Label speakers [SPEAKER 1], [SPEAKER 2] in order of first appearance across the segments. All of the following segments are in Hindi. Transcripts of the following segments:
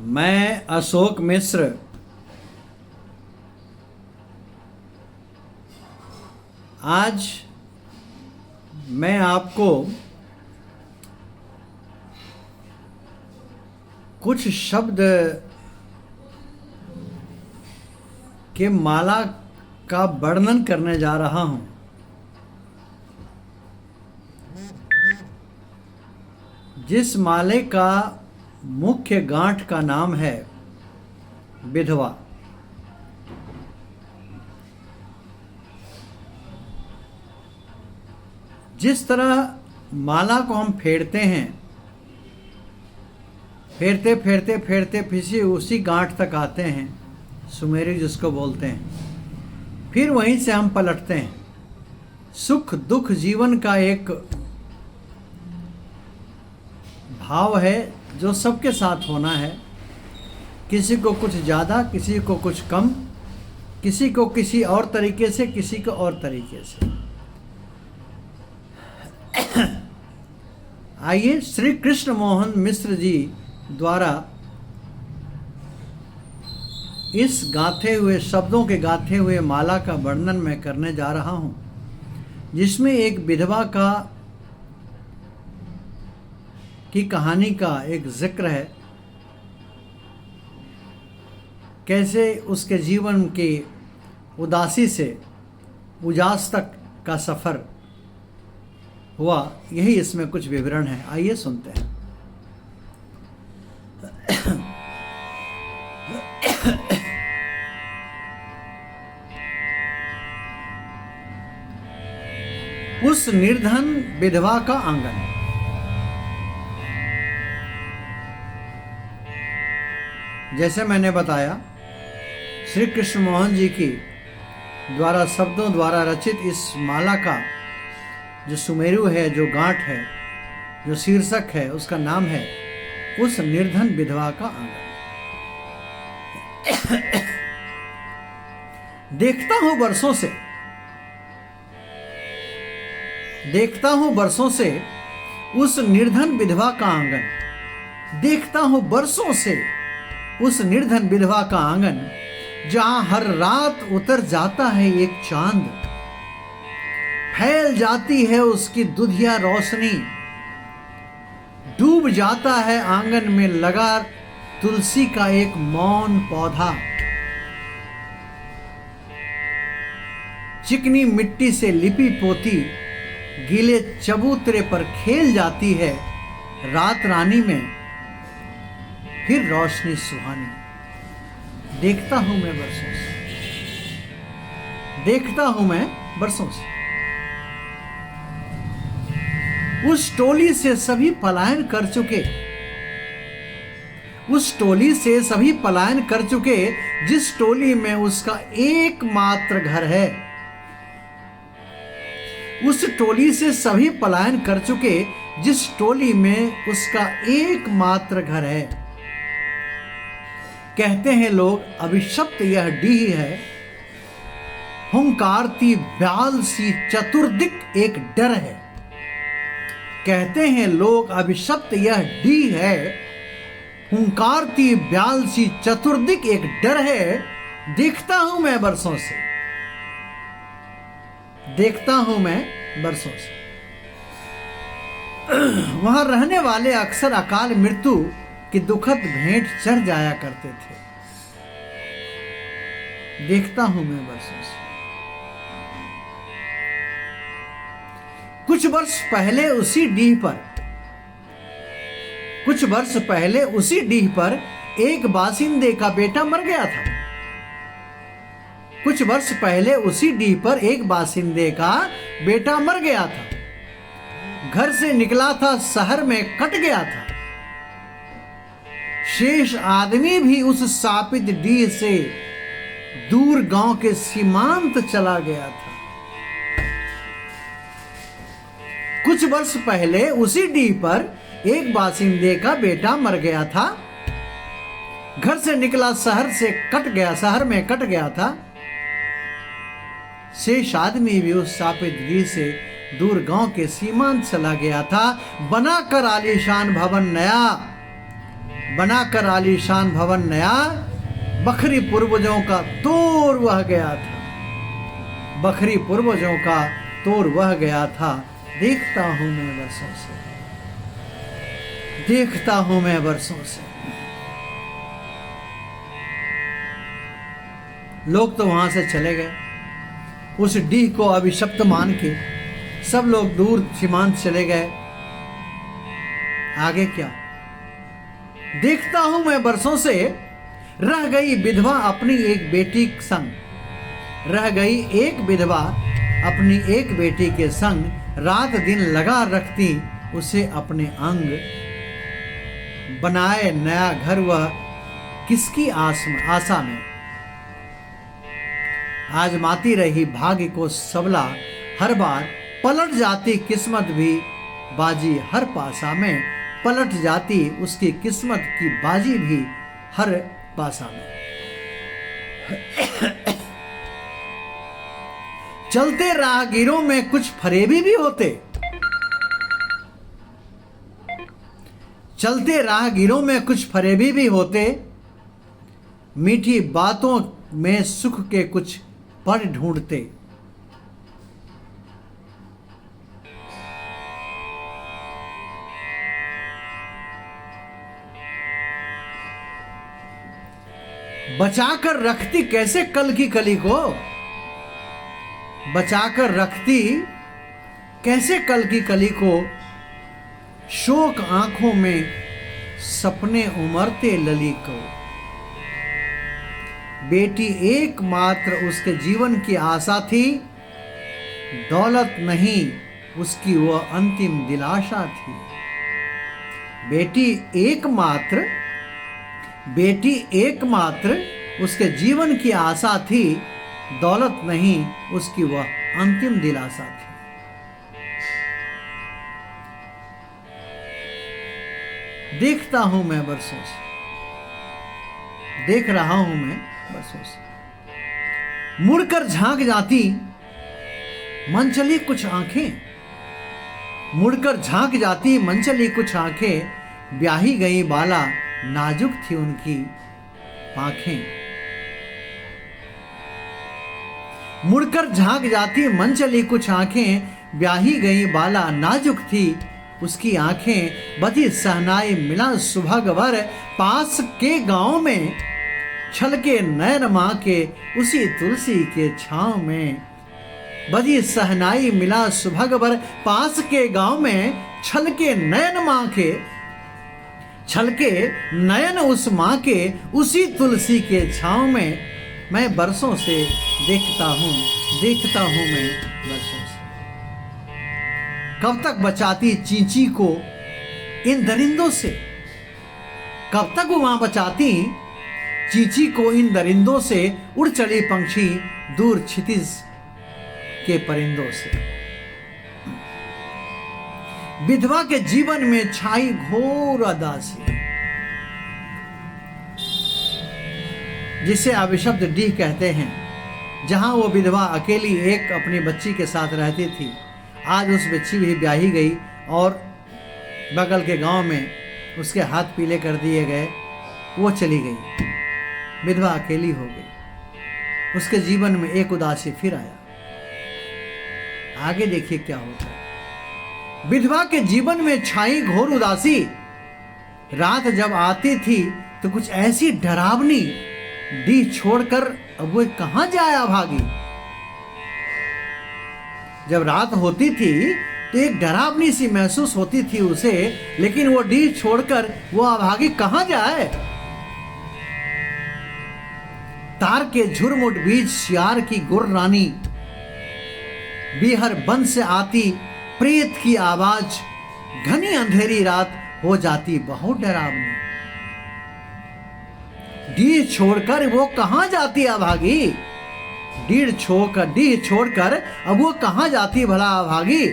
[SPEAKER 1] मैं अशोक मिश्र आज मैं आपको कुछ शब्द के माला का वर्णन करने जा रहा हूं। जिस माले का मुख्य गांठ का नाम है विधवा। जिस तरह माला को हम फेरते हैं, फेरते फेरते फेरते फिर उसी गांठ तक आते हैं, सुमेरु जिसको बोलते हैं, फिर वहीं से हम पलटते हैं। सुख दुख जीवन का एक भाव है जो सबके साथ होना है। किसी को कुछ ज़्यादा, किसी को कुछ कम, किसी को किसी और तरीके से, किसी को और तरीके से। आइए श्री कृष्ण मोहन मिश्र जी द्वारा इस गाथे हुए शब्दों के गाथे हुए माला का वर्णन मैं करने जा रहा हूं, जिसमें एक विधवा की कहानी का एक जिक्र है। कैसे उसके जीवन की उदासी से उजास तक का सफर हुआ, यही इसमें कुछ विवरण है। आइए सुनते हैं। उस निर्धन विधवा का आंगन। जैसे मैंने बताया, श्री कृष्ण मोहन जी की द्वारा शब्दों द्वारा रचित इस माला का जो सुमेरु है, जो गांठ है, जो शीर्षक है, उसका नाम है उस निर्धन विधवा का आंगन। देखता हूं बरसों से उस निर्धन विधवा का आंगन। देखता हूं बरसों से उस निर्धन विधवा का आंगन, जहां हर रात उतर जाता है एक चांद। फैल जाती है उसकी दुधिया रोशनी। डूब जाता है आंगन में लगा तुलसी का एक मौन पौधा। चिकनी मिट्टी से लिपी पोती गीले चबूतरे पर खेल जाती है रात रानी में फिर रोशनी सुहानी। देखता हूं मैं बरसों से उस टोली से सभी पलायन कर चुके, जिस टोली में उसका एकमात्र घर है। उस टोली से सभी पलायन कर चुके, जिस टोली में उसका एकमात्र घर है। कहते हैं लोग अभिशप्त यह डीह है, हुंकारती ब्याल सी चतुर्दिक एक डर है। कहते हैं लोग अभिशप्त यह डीह है, हुंकारती ब्याल सी चतुर्दिक एक डर है। देखता हूं मैं बरसों से वहां रहने वाले अक्सर अकाल मृत्यु की दुखद भेंट चढ़ जाया करते थे। देखता हूं मैं बरसों से। कुछ वर्ष पहले उसी डीह पर एक बासिंदे का बेटा मर गया था। कुछ वर्ष पहले उसी डीह पर एक बासिंदे का बेटा मर गया था। घर से निकला था, शहर में कट गया था। शेष आदमी भी उस शापित डीह से दूर गांव के सीमांत चला गया था। कुछ वर्ष पहले उसी डीह पर एक बासिंदे का बेटा मर गया था। घर से निकला, शहर में कट गया था। शेष आदमी भी उस शापित डीह से दूर गांव के सीमांत चला गया था। बनाकर आलीशान भवन नया, बनाकर आलीशान भवन नया, बखरी पूर्वजों का तोर वह गया था, बखरी पूर्वजों का तोर वह गया था। देखता हूं मैं बरसों से, देखता हूं मैं बरसों से। लोग तो वहां से चले गए, उस डीह को अभिशप्त मान के सब लोग दूर सीमांत चले गए। आगे क्या? देखता हूं मैं बरसों से, रह गई विधवा अपनी एक बेटी संग, रह गई एक विधवा अपनी एक बेटी के संग, रात दिन लगा रखती उसे अपने अंग, बनाए नया घर वह किसकी आशा में, आजमाती रही भाग्य को सबला, हर बार पलट जाती किस्मत भी बाजी हर पासा में, पलट जाती उसकी किस्मत की बाजी भी हर पासा में। चलते राहगीरों में कुछ फरेबी भी होते, चलते राहगीरों में कुछ फरेबी भी होते, मीठी बातों में सुख के कुछ पल ढूंढते। बचाकर रखती कैसे कल की कली को, बचाकर रखती कैसे कल की कली को, शोक आंखों में सपने उमरते लली को। बेटी एकमात्र उसके जीवन की आशा थी, दौलत नहीं उसकी वह अंतिम दिलासा थी। बेटी एकमात्र उसके जीवन की आशा थी, दौलत नहीं उसकी वह अंतिम दिलासा थी। देखता हूं मैं बरसों से, देख रहा हूं मैं बरसों से। मुड़कर झांक जाती मन चली कुछ आंखें, मुड़कर झांक जाती मन चली कुछ आंखें, ब्याही गई बाला नाजुक थी उनकी आंखें। मुड़कर झांक जाती मन चली कुछ आंखें, ब्याही गई बाला नाजुक थी उसकी आंखें। बधी सहनाई मिला सुभगवर, पास के गांव में छलके नयन मां के उसी तुलसी के छांव में। बधी सहनाई मिला सुभगवर, पास के गांव में छलके नयन मां के, छलके नयन उस मां के उसी तुलसी के छांव में। मैं बरसों से देखता हूं मैं बरसों से। कब तक बचाती चींची को इन दरिंदों से, कब तक वो वहां बचाती चींची को इन दरिंदों से, उड़ चली पंछी दूर क्षितिज के परिंदों से। विधवा के जीवन में छाई घोर उदासी, जिसे अभिशप्त डीह कहते हैं, जहां वो विधवा अकेली एक अपनी बच्ची के साथ रहती थी। आज उस बच्ची भी ब्याही गई और बगल के गांव में उसके हाथ पीले कर दिए गए, वो चली गई, विधवा अकेली हो गई। उसके जीवन में एक उदासी फिर आया। आगे देखिए क्या होता है। विधवा के जीवन में छाई घोर उदासी, रात जब आती थी तो कुछ ऐसी डरावनी, डीह छोड़कर अब वो कहां जाए अभागी। जब रात होती थी तो एक डरावनी सी महसूस होती थी उसे, लेकिन वो डीह छोड़कर वो अभागी कहां जाए। तार के झुरमुट बीच सियार की गुर रानी, बीहर बन से आती प्रेत की आवाज, घनी अंधेरी रात हो जाती बहुत डरावनी। डीह छोड़कर वो कहां जाती अभागी, डीह छोड़कर अब वो कहां जाती भला अभागी।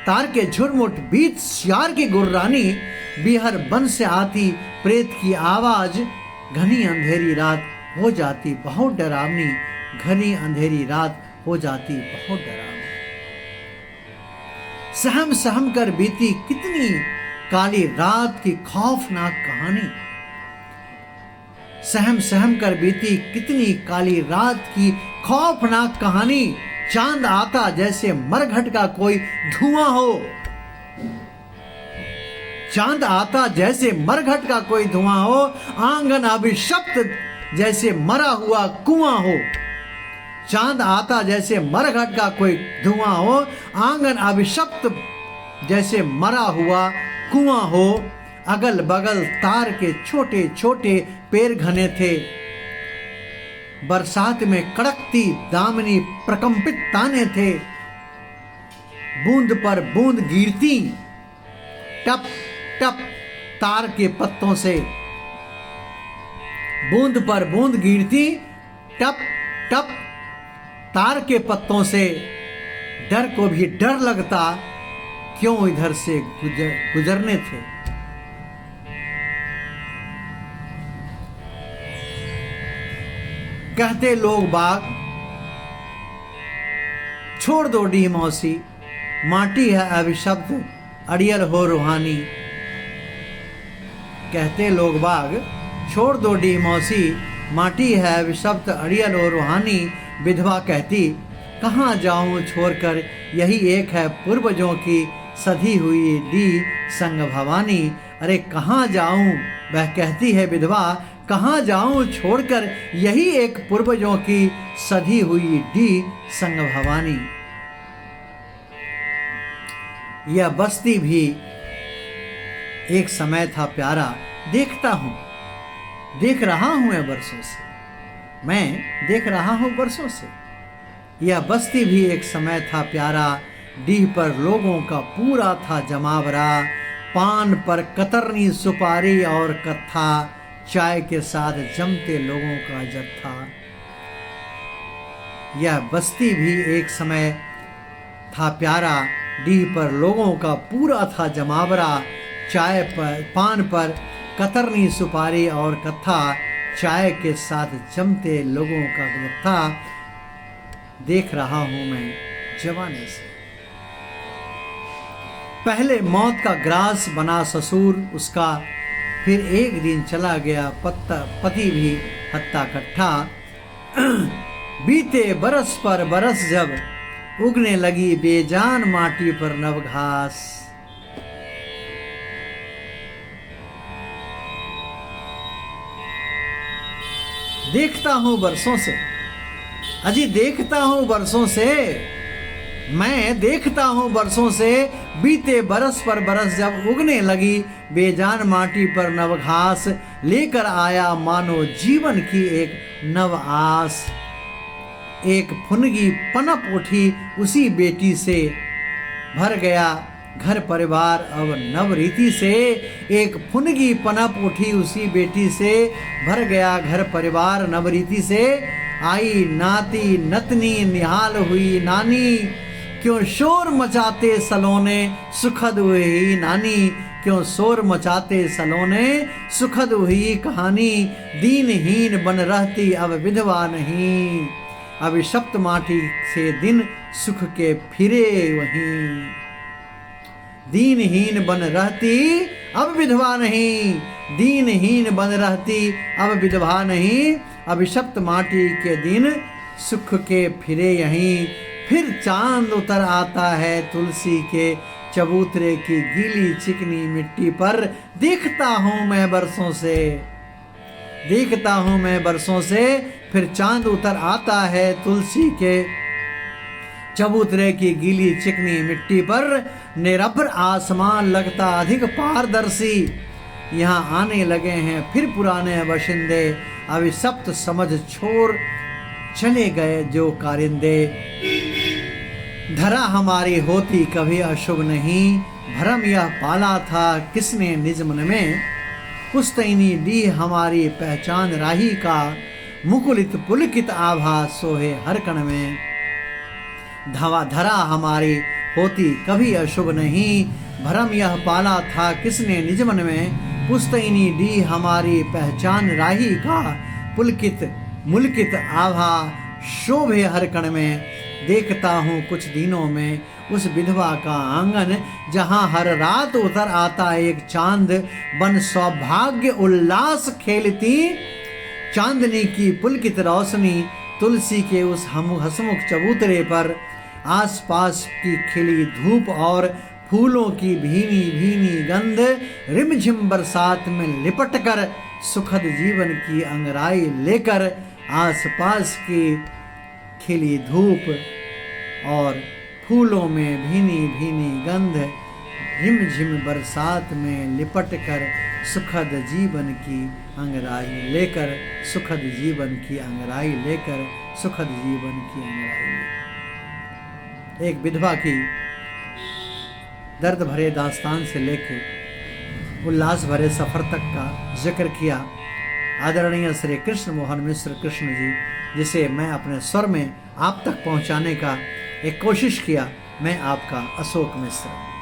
[SPEAKER 1] तार के झुरमुट बीच सियार की गुर्रानी, बीहर बन से आती प्रेत की आवाज, घनी अंधेरी रात हो जाती बहुत डरावनी, घनी अंधेरी रात हो जाती बहुत डरावनी। सहम सहम कर बीती कितनी काली रात की खौफनाक कहानी, सहम सहम कर बीती कितनी काली रात की खौफनाक कहानी। चांद आता जैसे मरघट का कोई धुआं हो, चांद आता जैसे मरघट का कोई धुआं हो, आंगन अभिशप्त जैसे मरा हुआ कुआं हो। चांद आता जैसे मरघट का कोई धुआं हो, आंगन अभिशप्त जैसे मरा हुआ कुआं हो। अगल बगल तार के छोटे छोटे पेड़ घने थे। बरसात में कड़कती दामिनी प्रकंपित ताने थे। बूंद पर बूंद गिरती टप टप तार के पत्तों से। बूंद पर बूंद गिरती टप टप तार के पत्तों से। डर को भी डर लगता, क्यों इधर से गुजरने थे। कहते लोग बाग, छोड़ दो डी मौसी, माटी है अभिशप्त अड़ियल हो रूहानी। कहते लोग बाग, छोड़ दो डी मौसी, माटी है अभिशप्त अड़ियल हो रूहानी। विधवा कहती, कहाँ जाऊं छोड़कर, यही एक है पूर्वजों की सधी हुई डी संग भवानी। अरे कहाँ जाऊं, वह कहती है विधवा, कहाँ जाऊं छोड़कर, यही एक पूर्वजों की सधी हुई डी संग भवानी। यह बस्ती भी एक समय था प्यारा, देखता हूं, देख रहा हूं मैं बरसों से, मैं देख रहा हूं बरसों से। यह बस्ती भी एक समय था प्यारा, डीह पर लोगों का पूरा था जमावरा। पान पर कतरनी सुपारी और कत्था, चाय के साथ जमते लोगों का जत्था। यह बस्ती भी एक समय था प्यारा, डीह पर लोगों का पूरा था जमावरा। चाय पर पान पर कतरनी सुपारी और कत्था, चाय के साथ जमते लोगों का जत्था। देख रहा हूं मैं जवानी से। पहले मौत का ग्रास बना ससुर उसका, फिर एक दिन चला गया पति भी हत्ता कट्ठा। बीते बरस पर बरस जब उगने लगी बेजान माटी पर नव घास। देखता हूं बरसों से, अजी देखता हूं बरसों से, मैं देखता हूं बरसों से। बीते बरस पर बरस जब उगने लगी बेजान माटी पर नव घास, लेकर आया मानो जीवन की एक नव आस। एक फुनगी पनप उठी उसी बेटी से, भर गया घर परिवार अब नव रीति से। एक फुनगी पनप उठी उसी बेटी से, भर गया घर परिवार नव रीति से। आई नाती नतनी निहाल हुई नानी, क्यों शोर मचाते सलोने सुखद हुई नानी। क्यों शोर मचाते सलोने सुखद हुई कहानी। दीनहीन बन रहती अब विधवा नहीं, अभिशप्त माटी से दिन सुख के फिरे वहीं। दीनहीन बन रहती अब विधवा नहीं, दीनहीन बन रहती अब विधवा नहीं। अभिशप्त माटी के दिन सुख के फिरे यहीं। फिर चांद उतर आता है तुलसी के चबूतरे की गीली चिकनी मिट्टी पर। देखता हूं मैं बरसों से, देखता हूं मैं बरसों से। फिर चांद उतर आता है तुलसी के चबूतरे की गीली चिकनी मिट्टी पर। निरभ्र आसमान लगता अधिक पारदर्शी। यहाँ आने लगे हैं फिर पुराने बाशिंदे, अभिशप्त समझ छोड़ चले गए जो कारिंदे। धरा हमारी होती कभी अशुभ नहीं, भरम यह पाला था किसने निज मन में। पुस्तैनी दी हमारी पहचान राही का, मुकुलित पुलकित आभा सोहे हर कण में। धरा हमारी होती कभी अशुभ नहीं, भरम यह पाला था किसने निज मन में। पुस्तैनी दी हमारी पहचान राही का, पुलकित मुल्कित आभा शोभे हर कण में। देखता हूँ कुछ दिनों में उस विधवा का आंगन, जहाँ हर रात उतर आता एक चांद बन सौभाग्य उल्लास खेलती। चांदनी की पुलकित रोशनी तुलसी के उस हसमुख चबूतरे पर, आसपास की खिली धूप और फूलों की भीनी भीनी गंध रिमझिम बरसात में लिपटकर सुखद जीवन की अंगराई लेकर, आसपास की खिली धूप और फूलों में भीनी भीनी गंध रिमझिम बरसात में लिपटकर सुखद जीवन की अंगराई लेकर, सुखद जीवन की अंगराई लेकर, सुखद जीवन की अंगराई लेकर। एक विधवा की दर्द भरे दास्तान से लेके उल्लास भरे सफर तक का जिक्र किया आदरणीय श्री कृष्ण मोहन मिश्र कृष्ण जी, जिसे मैं अपने स्वर में आप तक पहुंचाने का एक कोशिश किया। मैं आपका अशोक मिश्र।